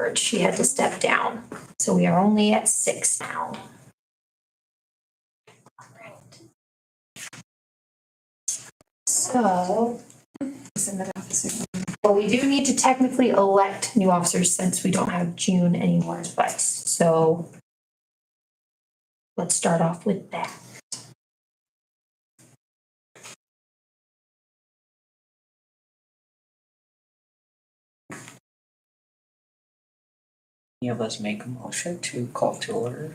George. She had to step down. So we are only at 6 now. So, well, we do need to technically elect new officers since we don't have June anymore as vice. So let's start off with that. Any of us make a motion to call to order?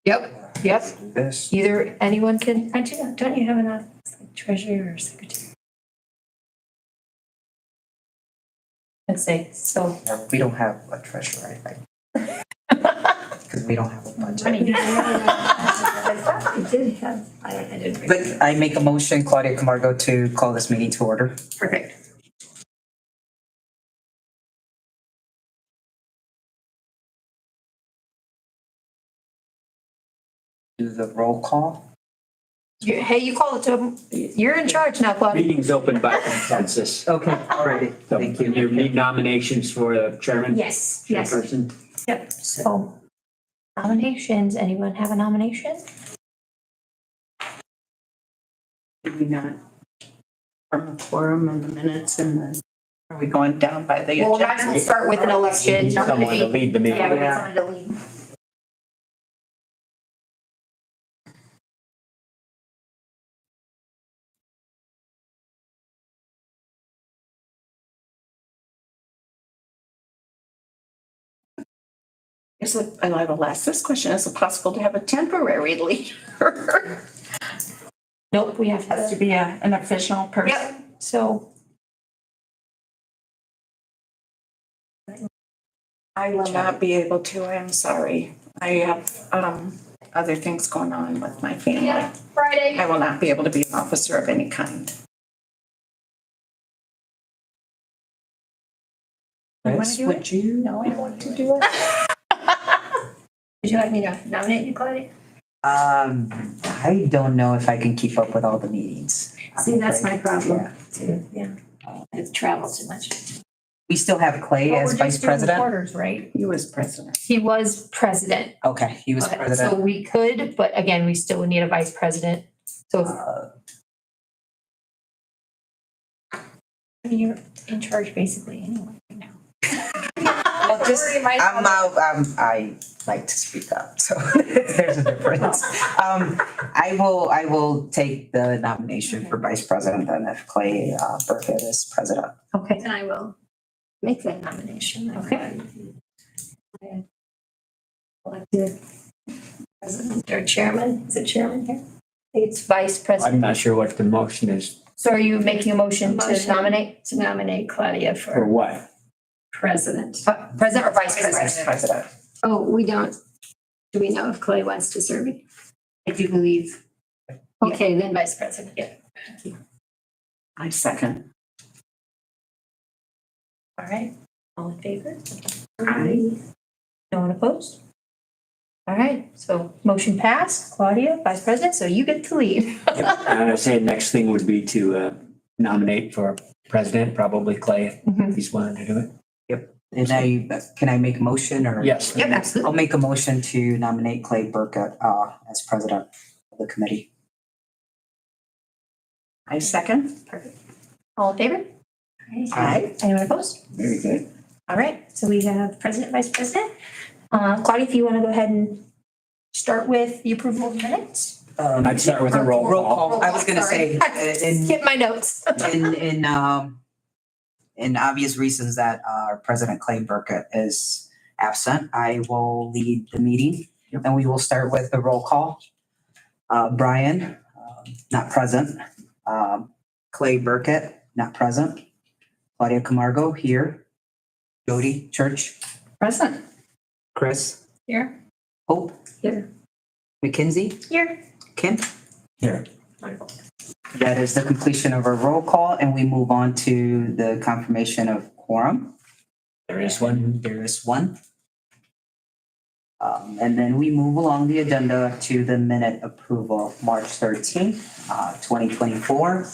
Yep. Yep. Do this. Either anyone can, don't you have enough treasurer or secretary? Let's say, so. No, we don't have a treasurer, I think. Because we don't have a budget. I thought we did have, I didn't. But I make a motion, Claudia Camargo, to call this meeting to order. Perfect. Do the roll call. Hey, you call it to, you're in charge now, Claudia. Meeting's open by consensus. Okay, alrighty. So Thank you. you need nominations for the chairman? Yes, yes. Chairperson? Yep, so nominations, anyone have a nomination? Did we not from the quorum and the minutes and then are we going down by the Well, we're not agenda? gonna start with an election. Need someone to lead the meeting. Yeah, we need someone to lead. Is it, and I will ask this question, is it possible to have a temporary leader? Nope, we have Has to to. be an official person? Yep, so I will not be able to, I'm sorry. I have other things going on with my family. yeah, Friday. I will not be able to be an officer of any kind. You wanna Chris, do would you? No, I don't want to do it. Would you like me to nominate you, Claudia? I don't know if I can keep up with all the meetings. See, that's my problem. Yeah. Too, yeah. I travel too much. We still have Clay Well, as we're vice just doing president? quarters, right? You as president. He was president. Okay, he was So president. we could, but again, we still would need a vice president. So you're in charge basically anyway right now. Well, just, I like to speak up, so there's a difference. I will take the nomination for vice president then if Clay Burkett is president. Okay. And I will make that nomination. Okay. Elected president or chairman, is it chairman here? It's vice president. I'm not sure what the motion is So are you making a motion to Motion. nominate To nominate Claudia for for what? president. president or vice Vice president? president. Oh, we don't, do we know if Clay wants to serve? I do believe. Okay, then vice president. Yeah. I second. All right. All in favor? Aye. No one opposed? All right, so motion passed. Claudia, vice president, so you get to lead. I say the next thing would be to nominate for president, probably Clay, Mhm. if he's willing to do it. And can I make a motion or? Yes. Yep, absolutely. I'll make a motion to nominate Clay Burkett as president of the committee. I second. Perfect. All in favor? Aye. Anyone opposed? Very good. All right, so we have president, vice president. Claudia, if you want to go ahead and start with the approval of minutes. I'd start with a roll Roll call. call. I was gonna say, Skip my notes. in obvious reasons that our President Clay Burkett is absent, I will lead the meeting. Yep. And we will start with the roll call. Brian, not present. Clay Burkett, not present. Claudia Camargo, here. Jody Church, Present. Chris, Here. Hope. Here. McKinsey, Here. Kim. Here. That is the completion of our roll call, and we move on to the confirmation of quorum. There is one. There is one. And then we move along the agenda to the minute approval, March 13th, 2024.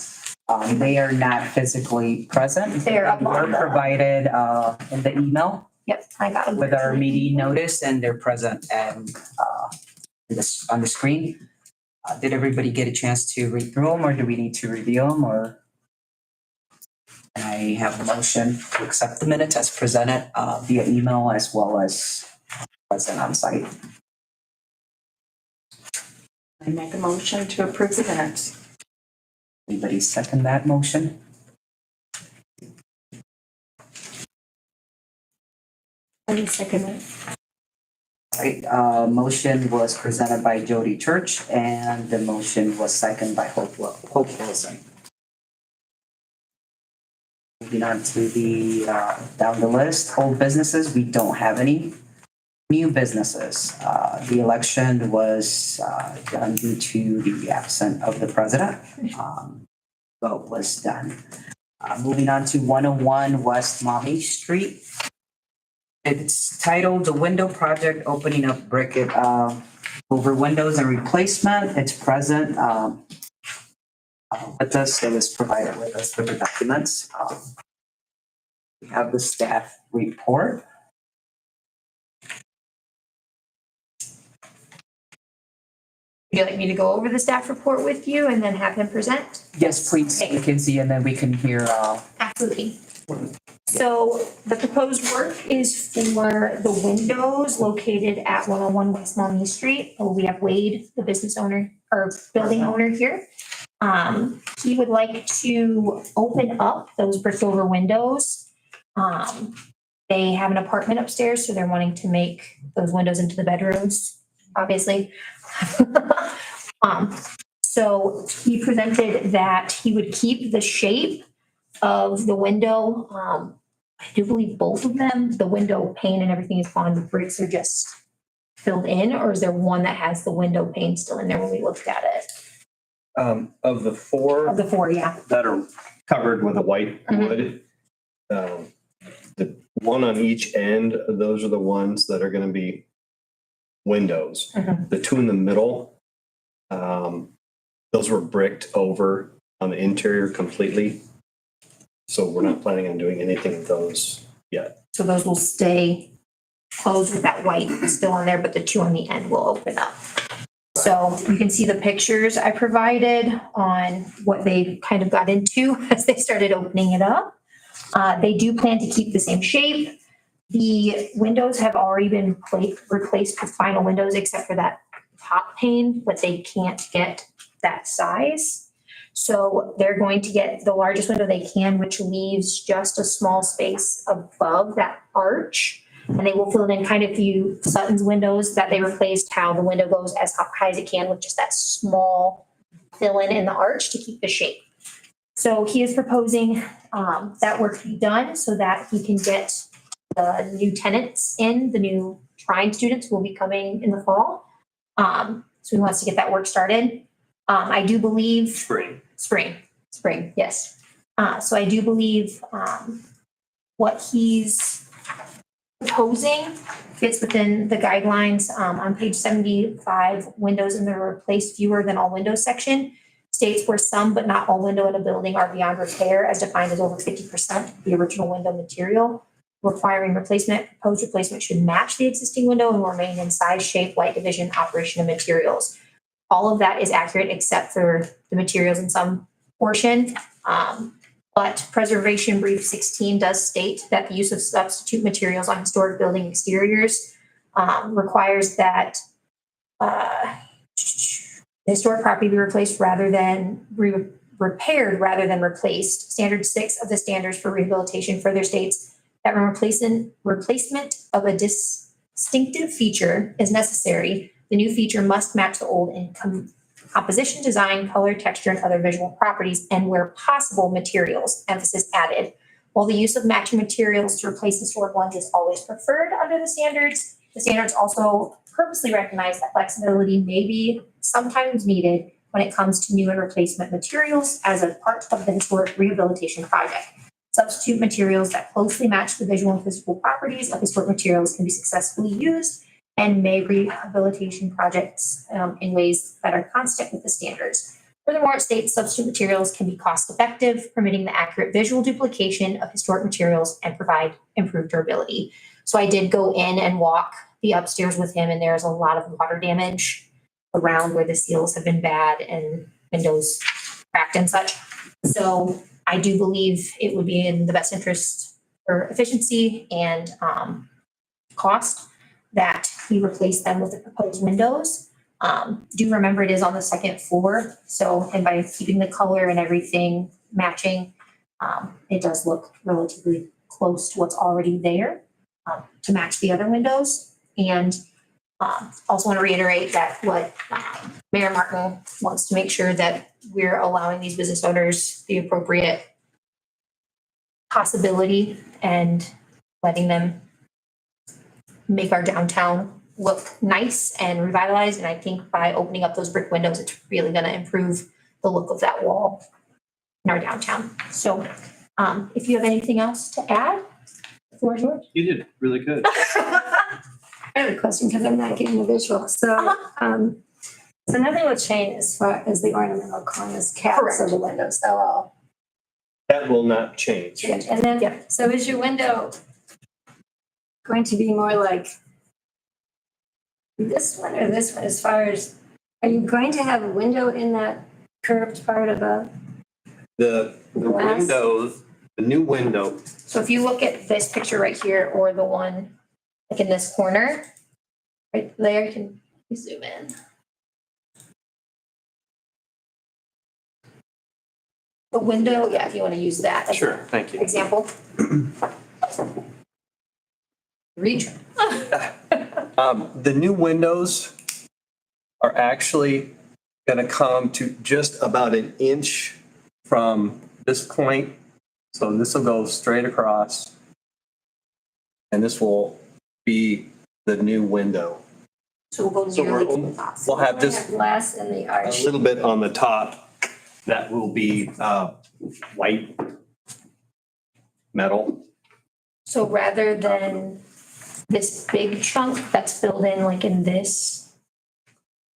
They are not physically present. They're up on Were the- provided in the email. Yep, I got them. with our meeting notice, and they're present and on the screen. Did everybody get a chance to read through them, or do we need to review them, or? And I have a motion to accept the minutes as presented via email as well as present on site. I make a motion to approve the minutes. Anybody second that motion? Any second it. Right, motion was presented by Jody Church and the motion was seconded by Hope Wilson. Moving on to the, down the list, old businesses, we don't have any. New businesses, the election was, done due to the absence of the president. Vote was done. Moving on to 101 West Maumee Street. It's titled The Window Project, Opening Up Brick Over Windows and Replacement. It's present with us, it was provided with us with the documents. We have the staff report. Would you like me to go over the staff report with you and then have him present? Yes, please, you can see, and then we can hear, Absolutely. So the proposed work is for the windows located at 101 West Maumee Street. We have Wade, the business owner or building owner here. He would like to open up those brick over windows. They have an apartment upstairs, so they're wanting to make those windows into the bedrooms, obviously. So he presented that he would keep the shape of the window. I do believe both of them, the window pane and everything is gone, the bricks are just filled in, or is there one that has the window pane still in there when we looked at it? Of the four Of the four, yeah. that are covered with a white wood, the one on each end, those are the ones that are gonna be windows. Mhm. The two in the middle, those were bricked over on the interior completely. So we're not planning on doing anything with those yet. So those will stay closed with that white still on there, but the two on the end will open up. So you can see the pictures I provided on what they kind of got into as they started opening it up. They do plan to keep the same shape. The windows have already been replaced with vinyl windows except for that top pane, but they can't get that size. So they're going to get the largest window they can, which leaves just a small space above that arch. And they will fill it in kind of view Sutton's windows that they replaced, how the window goes as high as it can with just that small fill in the arch to keep the shape. So he is proposing that work to be done so that he can get the new tenants in, the new trying students who will be coming in the fall. So he wants to get that work started. I do believe spring, yes. So I do believe what he's proposing fits within the guidelines. On page 75, windows in the replace fewer than all windows section states where some but not all window in a building are beyond repair as defined as over 50% of the original window material. Requiring replacement, proposed replacement should match the existing window and will remain in size, shape, light division, operation, and materials. All of that is accurate except for the materials in some portion. But Preservation Brief 16 does state that the use of substitute materials on historic building exteriors requires that the historic property be replaced rather than repaired rather than replaced. Standard 6 of the standards for rehabilitation further states that when replacement of a distinctive feature is necessary, the new feature must match the old in composition, design, color, texture, and other visual properties, and where possible, materials, emphasis added. While the use of matching materials to replace historic ones is always preferred under the standards also purposely recognize that flexibility may be sometimes needed when it comes to new and replacement materials as a part of the historic rehabilitation project. Substitute materials that closely match the visual and physical properties of historic materials can be successfully used and make rehabilitation projects in ways that are consistent with the standards. Furthermore, it states substitute materials can be cost effective, permitting the accurate visual duplication of historic materials and provide improved durability. So I did go in and walk the upstairs with him, and there's a lot of water damage around where the seals have been bad and windows cracked and such. So I do believe it would be in the best interest for efficiency and cost that we replace them with the proposed windows. Do remember it is on the second floor, so, and by keeping the color and everything matching, it does look relatively close to what's already there, to match the other windows. And also want to reiterate that what Mayor Martin wants to make sure that we're allowing these business owners the appropriate possibility and letting them make our downtown look nice and revitalized. And I think by opening up those brick windows, it's really going to improve the look of that wall in our downtown. So if you have anything else to add, the floor is yours. You did really good. I have a question because I'm not getting the visual. So, so nothing will change as far as the ornamental corners, caps of the windows. They'll all That will not change. change. And then, so is your window going to be more like this one or this one as far as, are you going to have a window in that curved part of The Glass. windows, the new window, So if you look at this picture right here or the one like in this corner, right there, you can zoom in. The window, yeah, if you want to use that as Sure, an thank you. example. Reach. The new windows are actually gonna come to just about an inch from this point. So this will go straight across. And this will be the new window. So we'll go So nearly we're- to the top. We'll have this glass in the a arch? little bit on the top. That will be white metal. So rather than this big chunk that's filled in like in this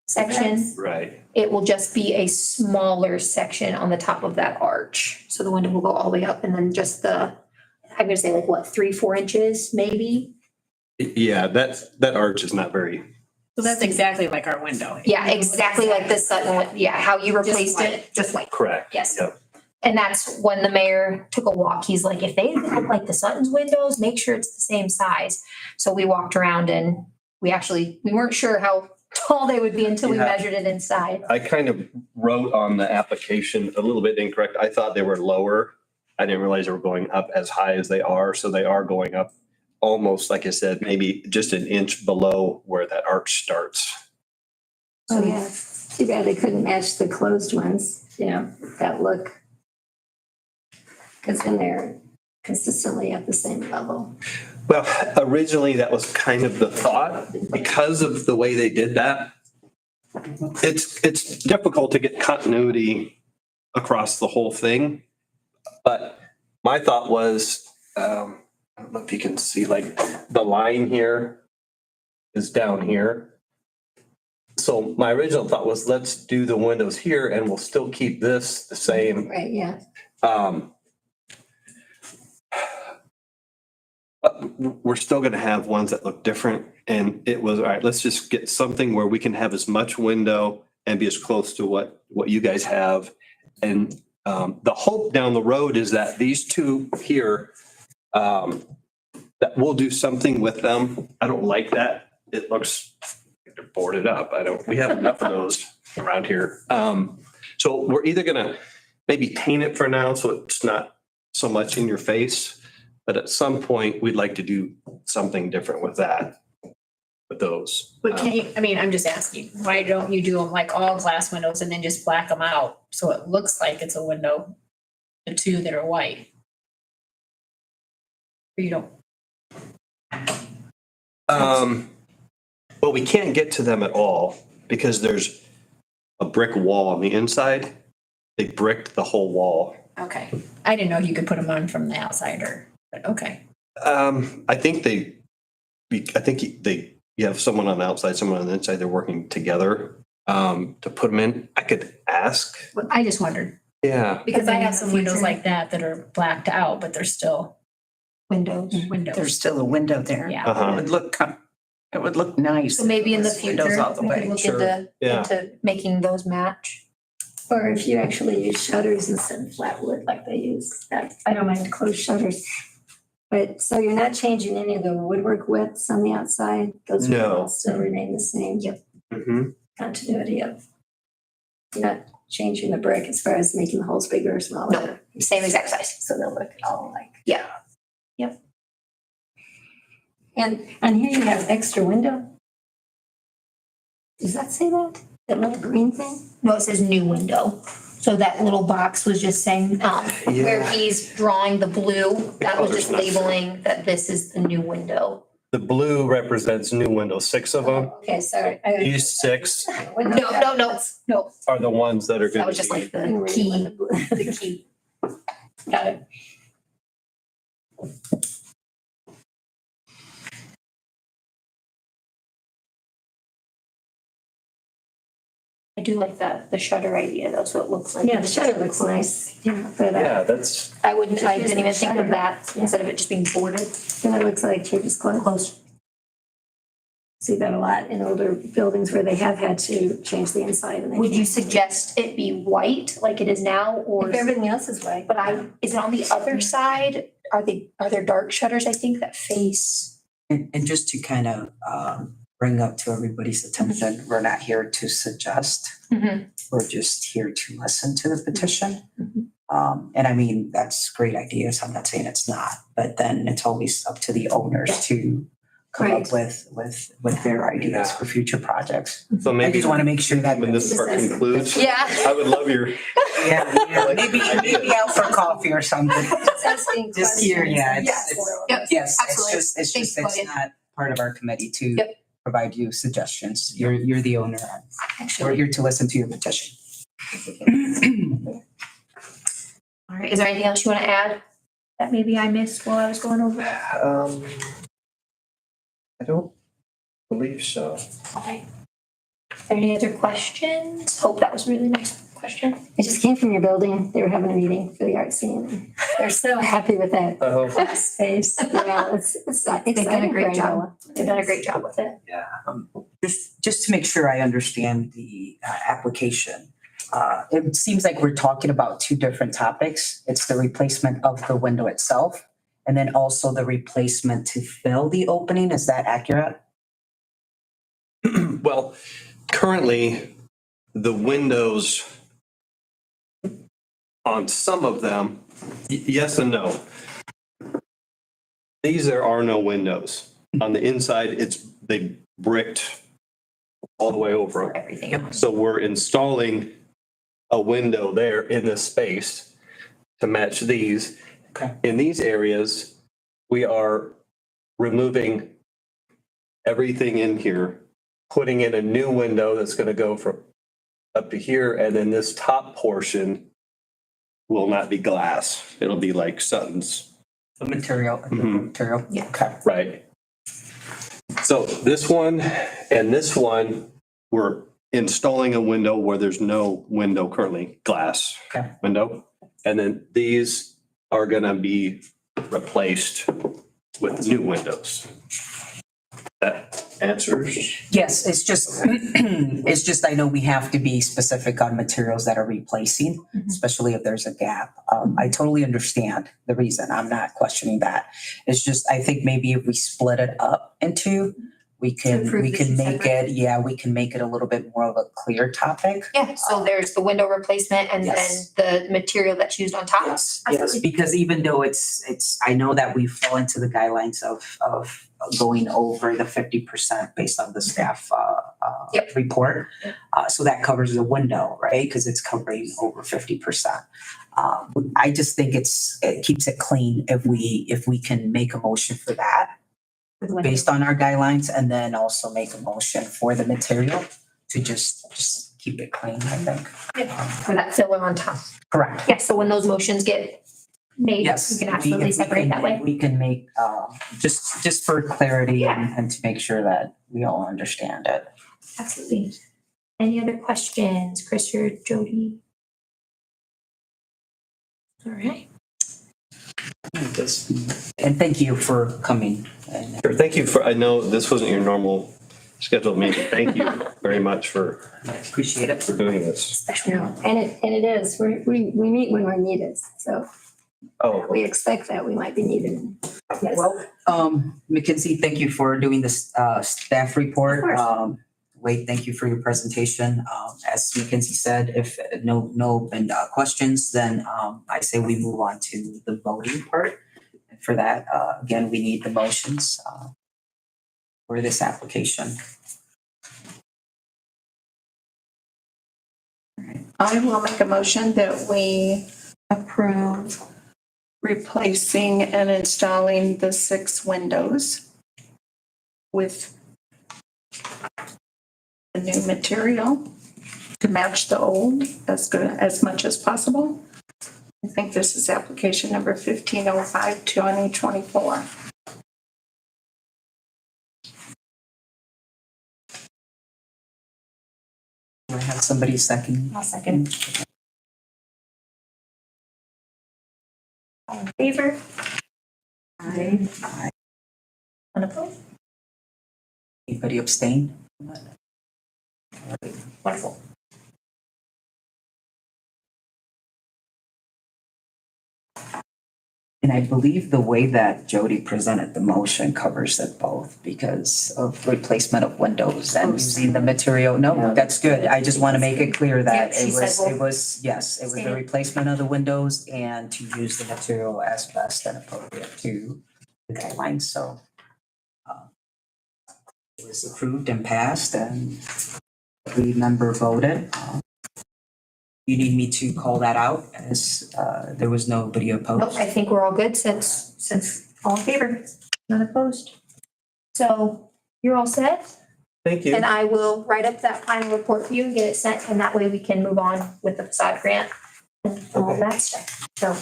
section, Right. it will just be a smaller section on the top of that arch. So the window will go all the way up and then just the, I'm gonna say like what, 3-4 inches maybe? Yeah, that arch is not very, So that's exactly like our window. Yeah, exactly like the Sutton one. Yeah, how you replaced it, just like, correct. yes. Yep. And that's when the mayor took a walk. He's like, if they look like the Sutton's windows, make sure it's the same size. So we walked around and we weren't sure how tall they would be until we Yeah. measured it inside. I kind of wrote on the application a little bit incorrect. I thought they were lower. I didn't realize they were going up as high as they are. So they are going up almost, like I said, maybe just an inch below where that arch starts. Oh, yeah. Too bad they couldn't match the closed ones, you know, that look. Because then they're consistently at the same level. Well, originally that was kind of the thought, because of the way they did that. It's difficult to get continuity across the whole thing. But my thought was, I don't know if you can see, like, the line here is down here. So my original thought was, let's do the windows here and we'll still keep this the same. Right, yeah. But we're still gonna have ones that look different, and it was, all right, let's just get something where we can have as much window and be as close to what you guys have. And the hope down the road is that these two here, that we'll do something with them. I don't like that. It looks like they're boarded up. We have enough of those around here. So we're either gonna maybe paint it for now, so it's not so much in your face. But at some point, we'd like to do something different with that, with those. But can you, I mean, I'm just asking, why don't you do them like all glass windows and then just black them out? So it looks like it's a window, the two that are white. Or you don't, Well, we can't get to them at all because there's a brick wall on the inside. They bricked the whole wall. okay. I didn't know you could put them on from the outside but okay. I think you have someone on the outside, someone on the inside, they're working together to put them in. I could ask. Well, I just wondered, Yeah. because I have in the some windows future. like that that are blacked out, but they're still windows. Windows. There's still a window there. Yeah. It would look, it would look nice. So maybe in the if it was future, windows all the we could way. look Sure. into, Yeah. into making those match. Or if you actually use shutters instead of flat wood like they use, that, I don't mind closed shutters. But, so you're not changing any of the woodwork widths on the outside? Those will No. all still remain the same? Yep. Mhm. Continuity of, you're not changing the brick as far as making the holes bigger or smaller? No, same exact size. So they'll look all like. Yeah. And here you have extra window? Does that say that? That little green thing? No, it says new window. So that little box was just saying, where Yeah. he's drawing the blue, that was color's just not- labeling that this is the new window. The blue represents new windows, 6 of them. Okay, sorry. These 6 No. are the ones that are That gonna was just be. like the key, the key. Got it. I do like the shutter idea though, so it looks like. Yeah, the shutter looks nice, yeah, but Yeah, that's, I wouldn't, I didn't even think of Shutter. that, instead of it just being boarded. then it looks like you're just close. See that a lot in older buildings where they have had to change the inside and they. Would you suggest it be white like it is now, or? If everything else is white. But is it on the other side? Are there dark shutters, I think, that face? And just to kind of bring up to everybody's attention, we're not here to suggest. Mhm. We're just here to listen to the petition. Mhm. And I mean, that's great ideas. I'm not saying it's not, but then it's always up to the owners to come up Right. with their ideas for future projects. so I maybe just want to make sure that. when this part concludes, Yeah. I would love your, Yeah, maybe out for coffee or something. Just asking Just here, yeah, questions. Yep. Yes, Absolutely. it's Thanks, just, it's Claudia. not part of our committee to Yep. provide you suggestions. You're the owner. We're Actually, here to listen to your petition. all right, is there anything else you want to add that maybe I missed while I was going over? I don't believe so. Okay. Any other questions? Hope that was a really nice question. I just came from your building. They were having a meeting for the art scene. They're so happy with that space. Yeah, it's They've done a great exciting. job. They've done a great job with it. Yeah, just to make sure I understand the application. It seems like we're talking about 2 different topics. It's the replacement of the window itself, and then also the replacement to fill the opening. Is that accurate? well, currently, the windows on some of them, yes and no. There are no windows. On the inside, they bricked all the way over. Everything. So we're installing a window there in this space to match these. Okay. In these areas, we are removing everything in here, putting in a new window that's going to go from up to here, and then this top portion will not be glass. It'll be like Sutton's. The material, Mhm. material? Yeah. Okay. Right. So this one and this one, we're installing a window where there's no window currently, glass Okay. window. And then these are gonna be replaced with new windows. That answers. Yes, it's just, I know we have to be specific on materials that are replacing, Mhm. especially if there's a gap. I totally understand the reason. I'm not questioning that. It's just, I think maybe if we split it up into, we can improve this make separate. it, we can make it a little bit more of a clear topic. Yeah, so there's the window replacement and then Yes. the material that's used on top. Yes, Absolutely. because even though it's, I know that we fall into the guidelines of going over the 50% based on the staff Yep. report. So that covers the window, right? Because it's covering over 50%. I just think it keeps it clean if we can make a motion for that with window. based on our guidelines, and then also make a motion for the material to just keep it clean, I think. For that filler on top. Correct. Yeah, so when those motions get made, Yes. you can absolutely separate that way. We can make, just for clarity and to make sure that we all understand it. Absolutely. Any other questions, Chris or Jody? All right. Yes. And thank you for coming. And Sure, thank you for, I know this wasn't your normal scheduled meeting. Thank you very much for I appreciate it. doing this. Yeah, and it is, we meet when we're needed, so Oh, we expect that we might be needed. Yes. Well, Mackenzie, thank you for doing this staff report. Of course. Wade, thank you for your presentation. As Mackenzie said, if no questions, then I say we move on to the voting part. And for that, again, we need the motions for this application. I will make a motion that we approve replacing and installing the 6 windows with the new material to match the old as much as possible. I think this is application number 1505, 2024. Do I have somebody second? I'll second. All in favor? Aye. Unopposed? Anybody abstain? Wonderful. And I believe the way that Jody presented the motion covers it both because of replacement of windows and using the material. No, that's good. I just want to make it clear that Yeah, she it said was, both. it was, yes, it was the Stated. replacement of the windows and to use the material as best and appropriate to the guidelines, so. It was approved and passed and every member voted. You need me to call that out as there was nobody Nope, opposed? I think we're all good since all in favor, none opposed. So you're all set, thank you. and I will write up that final report for you and get it sent, and that way we can move on with the facade grant and all that stuff. So,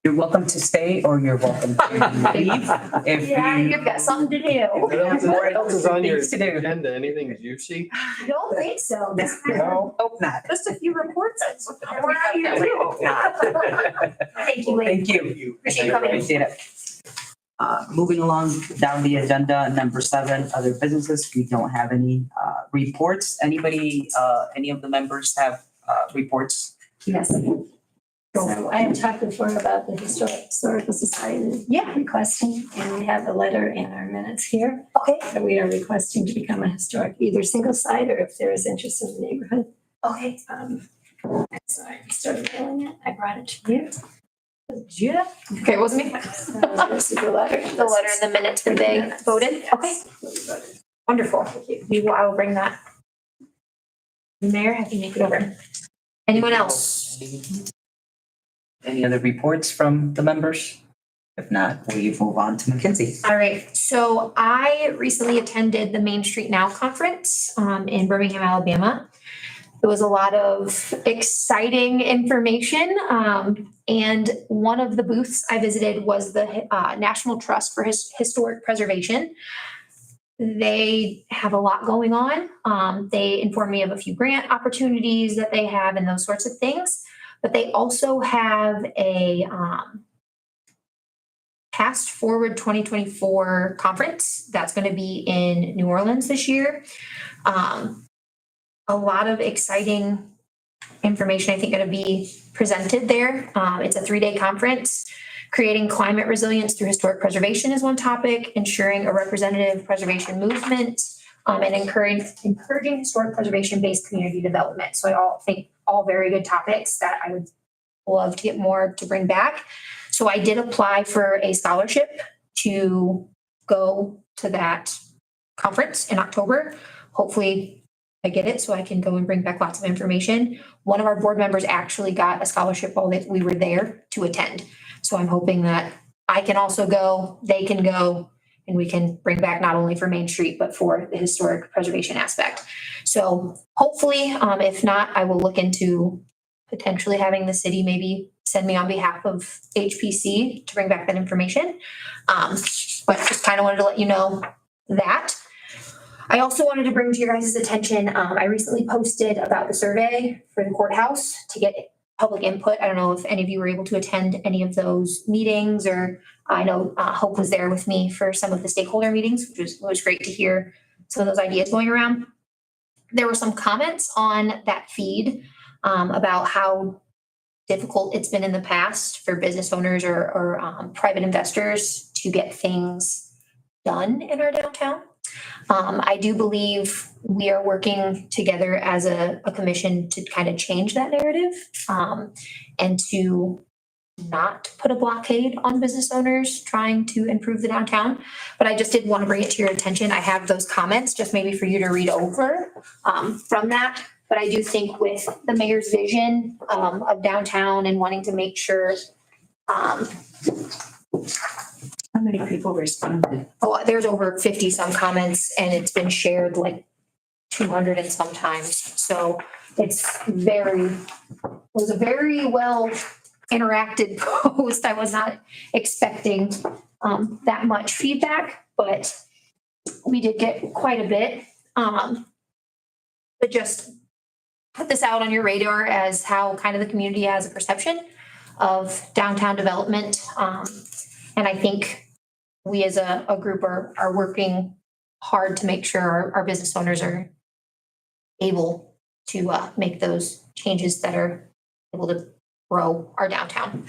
You're welcome to stay or you're welcome to leave. If yeah, you- you've got something to do. What else is on your Things to do. agenda? Anything juicy? I don't think so. No, hope not. Just a few reports. And we're out here too. Hope not. Thank you, Wade. Thank you. Appreciate you coming. Appreciate it. Moving along down the agenda, number 7, other businesses. We don't have any reports. Anybody, any of the members have reports? Yes. So I have talked before about the Historical Society. Yeah. Requesting, and we have a letter in our minutes here. Okay, That we are requesting to become a historic, either single site or if there is interest in the neighborhood. okay. So I started mailing it, I brought it to you. Yeah. Okay, it wasn't me. So this is the letter. The letter in the minutes where they voted? Okay, wonderful. I will bring that. Mayor, have you make it over. Anyone else? Any other reports from the members? If not, we move on to Mackenzie. All right, so I recently attended the Main Street Now conference in Birmingham, Alabama. It was a lot of exciting information. And one of the booths I visited was the National Trust for Historic Preservation. They have a lot going on. They informed me of a few grant opportunities that they have and those sorts of things. But they also have a Past Forward 2024 conference that's going to be in New Orleans this year. A lot of exciting information, I think, going to be presented there. It's a 3-day conference. Creating climate resilience through historic preservation is one topic, ensuring a representative preservation movement, and encouraging historic preservation-based community development. So I all think all very good topics that I would love to get more to bring back. So I did apply for a scholarship to go to that conference in October. Hopefully I get it so I can go and bring back lots of information. One of our board members actually got a scholarship while we were there to attend. So I'm hoping that I can also go, they can go, and we can bring back not only for Main Street, but for the historic preservation aspect. So hopefully, if not, I will look into potentially having the city maybe send me on behalf of HPC to bring back that information. But just kind of wanted to let you know that. I also wanted to bring to your guys' attention, I recently posted about the survey for the courthouse to get public input. I don't know if any of you were able to attend any of those meetings, or I know Hope was there with me for some of the stakeholder meetings, which was great to hear some of those ideas going around. There were some comments on that feed about how difficult it's been in the past for business owners or private investors to get things done in our downtown. I do believe we are working together as a commission to kind of change that narrative and to not put a blockade on business owners trying to improve the downtown. But I just did want to bring it to your attention. I have those comments, just maybe for you to read over from that. But I do think with the mayor's vision of downtown and wanting to make sure, How many people responded? oh, there's over 50 some comments and it's been shared like 200 and sometimes. So it was a very well interacted post. I was not expecting that much feedback, but we did get quite a bit. But just put this out on your radar as how kind of the community has a perception of downtown development. And I think we as a group are working hard to make sure our business owners are able to make those changes that are able to grow our downtown.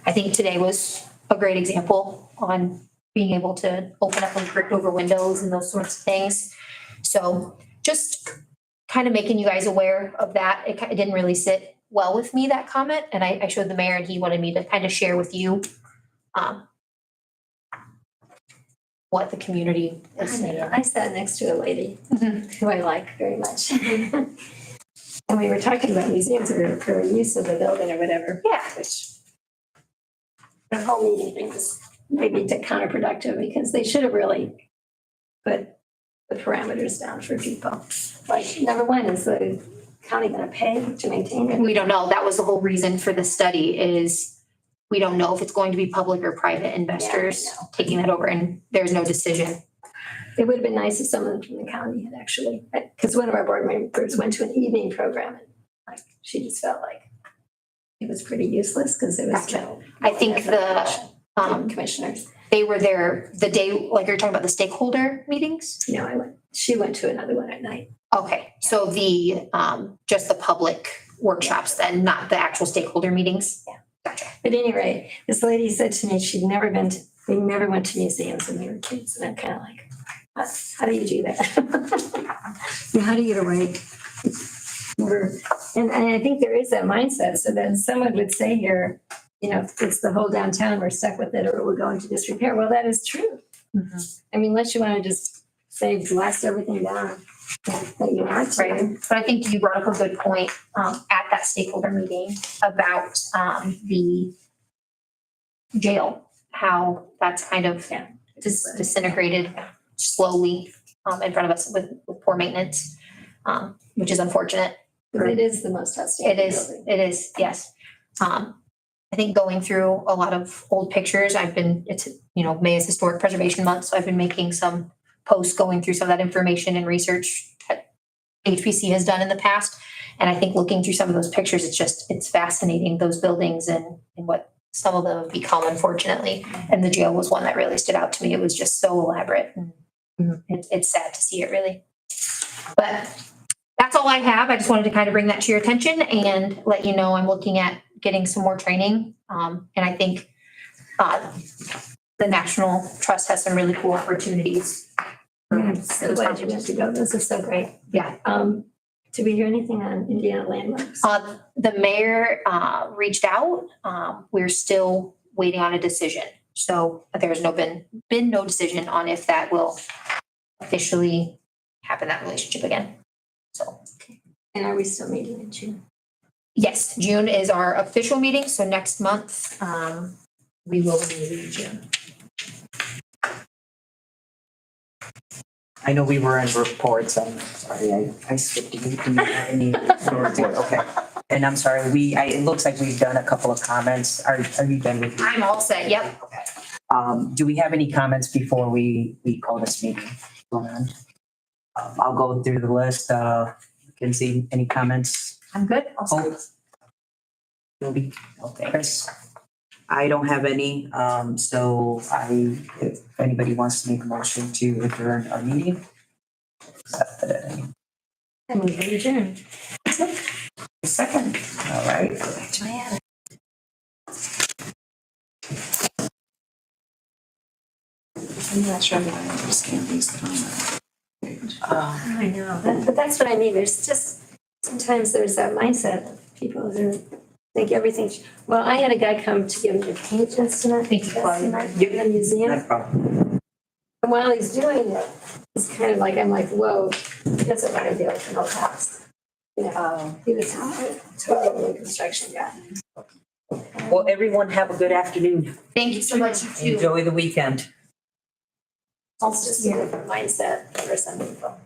I think today was a great example on being able to open up and brick over windows and those sorts of things. So just kind of making you guys aware of that. It didn't really sit well with me, that comment, and I showed the mayor and he wanted me to kind of share with you what the community is saying. I sat next to a lady Mhm. who I like very much. And we were talking about museums or use of the building or whatever. Yeah. Which the whole meeting thing was maybe counterproductive because they should have really put the parameters down for people. Like, number one, is the county gonna pay to maintain it? We don't know. That was the whole reason for the study is we don't know if it's going to be public or private investors Yeah, I know. taking that over, and there's no decision. It would have been nice if someone from the county had actually, because one of our board members went to an evening program and like, she just felt like it was pretty useless because it was. Gotcha. I think Commissioners. they were there the day, like you're talking about the stakeholder meetings? She went to another one at night. Okay, so the, just the public workshops then, not the actual stakeholder meetings? Yeah. Gotcha. At any rate, this lady said to me they never went to museums when they were kids. And I'm kind of like, how do you do that? How do you get away? And I think there is that mindset. So then someone would say here, it's the whole downtown, we're stuck with it, or we're going to disrepair. Well, that is true. I mean, unless you want to just say blast everything down, that you want to. Right, but I think you brought up a good point at that stakeholder meeting about the jail, how that's kind of disintegrated slowly in front of us with poor maintenance, which is unfortunate. But it is the most outstanding building. It is, yes. I think going through a lot of old pictures, May is Historic Preservation Month, so I've been making some posts going through some of that information and research that HPC has done in the past. And I think looking through some of those pictures, it's fascinating, those buildings and what some of them have become, unfortunately. And the jail was one that really stood out to me. It was just so elaborate. And it's sad to see it, really. But that's all I have. I just wanted to kind of bring that to your attention and let you know I'm looking at getting some more training. And I think the National Trust has some really cool opportunities. I'm so glad you went to go. This is so great. Yeah. Did we hear anything on Indiana landmarks? The mayor reached out. We're still waiting on a decision. So there's been no decision on if that will officially happen, that relationship again. So. And are we still meeting in June? Yes, June is our official meeting. So next month, we will be meeting in June. I know we were in reports, I'm sorry, I skipped you. Do you have any report? Okay. And I'm sorry, it looks like we've done a couple of comments. Are you done with? I'm all set, yep. Okay. Do we have any comments before we call this meeting going on? I'll go through the list. Mackenzie, any comments? I'm good. All set. Hope? Toby? Okay. Chris? I don't have any, so if anybody wants to make a motion to adjourn our meeting. Accept it. I move to adjourn. Second, all right. I'm not sure that I understand these comments. I know, but that's what I mean, there's just, sometimes there's that mindset of people who think everything's, well, I had a guy come to give me a paint estimate. Thank you, Claudia. In the museum, No problem. and while he's doing it, it's kind of like, I'm like, whoa, he doesn't want to do it for no cost. You know, he was totally construction guy. Well, everyone have a good afternoon. Thank you so much, you too. Enjoy the weekend. It's just a different mindset for some people.